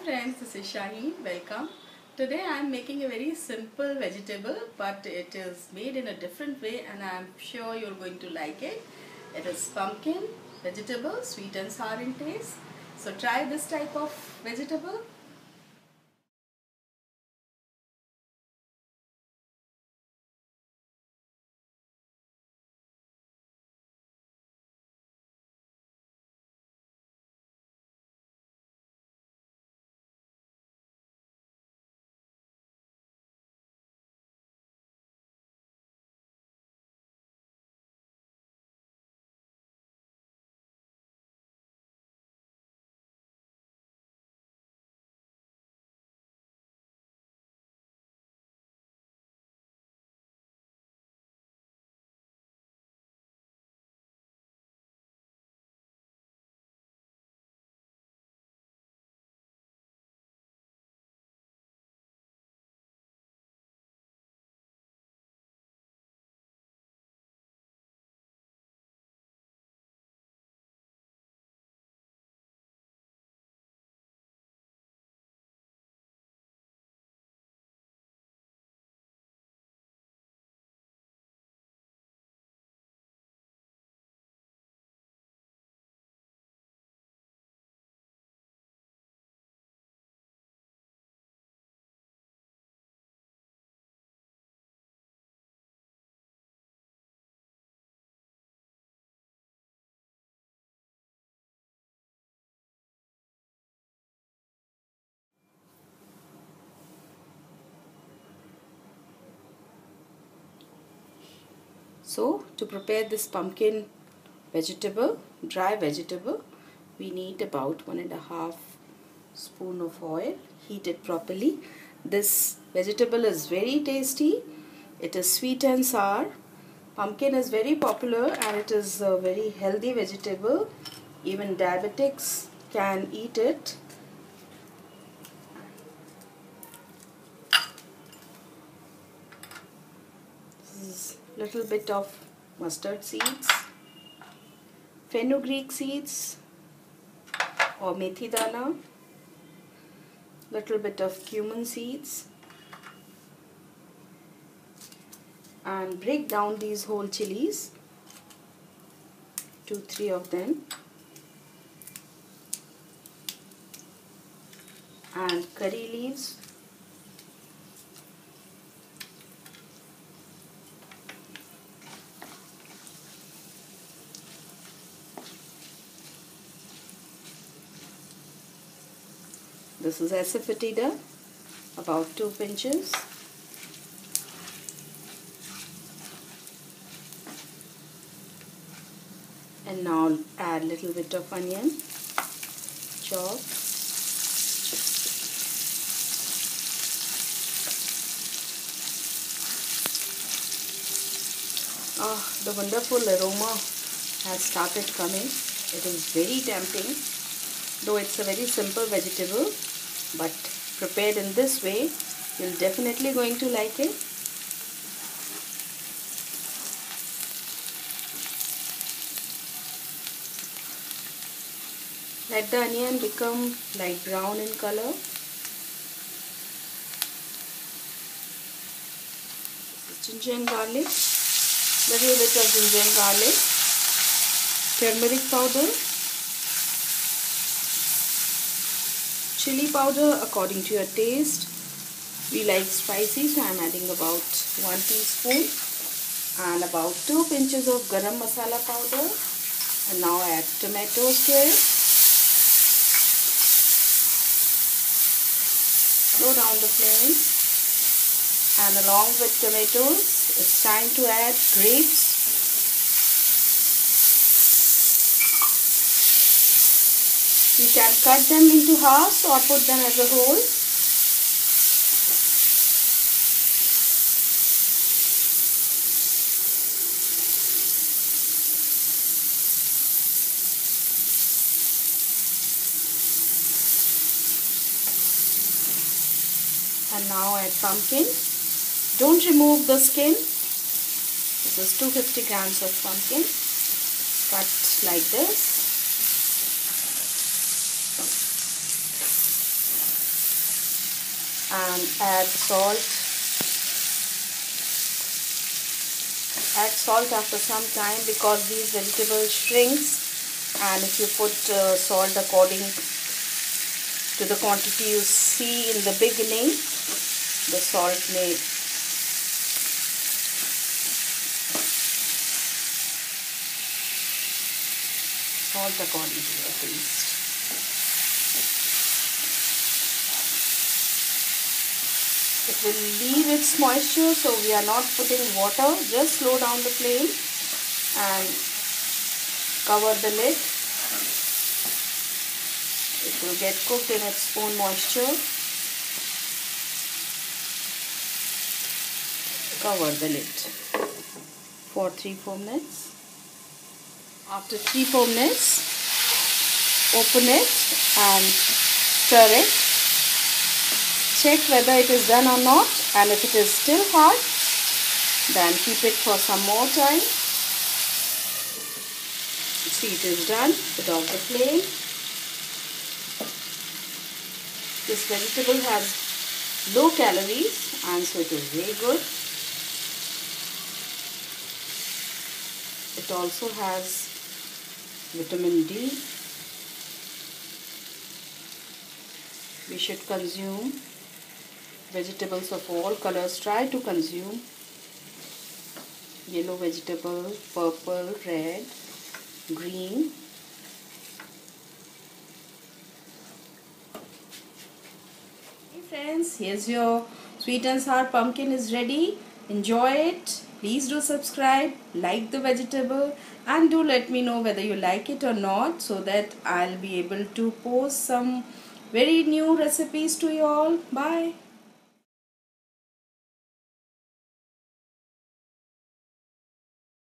friends, this is Shaheen. Welcome. Today I am making a very simple vegetable, but it is made in a different way and I am sure you are going to like it. It is pumpkin vegetable, sweet and sour in taste. So try this type of vegetable. So to prepare this pumpkin vegetable, dry vegetable, we need about 1.5 spoon of oil. Heat it properly. This vegetable is very tasty. It is sweet and sour. Pumpkin is very popular and it is a very healthy vegetable. Even diabetics can eat it. This is little bit of mustard seeds, fenugreek seeds or methi dana, little bit of cumin seeds, and break down these whole chilies, 2-3 of them, and curry leaves, this is asafoetida, about 2 pinches, and now add little bit of onion chopped, the wonderful aroma has started coming. It is very tempting, though it's a very simple vegetable, but prepared in this way you're definitely going to like it. Let the onion become light brown in color. This is ginger and garlic. Little bit of ginger and garlic. Turmeric powder. Chilli powder according to your taste. We like spicy, so I am adding about 1 teaspoon. And about 2 pinches of garam masala powder. And now add tomatoes to it. Slow down the flame, and along with tomatoes it's time to add grapes. You can cut them into halves or put them as a whole. And now add pumpkin. Don't remove the skin. This is 250 grams of pumpkin. Cut like this. and add salt. Add salt after some time because these vegetables shrinks, and if you put salt according to the quantity you see in the beginning, the salt may according to your taste. It will leave its moisture, so we are not putting water. Just slow down the flame and cover the lid. It will get cooked in its own moisture. Cover the lid for 3-4 minutes. After 3-4 minutes, open it and stir it. Check whether it is done or not, and if it is still hard, then keep it for some more time. See, it is done. Put off the flame. This vegetable has low calories, and so it is very good. It also has vitamin D. We should consume vegetables of all colors. Try to consume yellow vegetable, purple, red, green. Hey friends, here's your sweet and sour pumpkin is ready. Enjoy it. Please do subscribe, like the vegetable, and do let me know whether you like it or not, so that I'll be able to post some very new recipes to you all. Bye.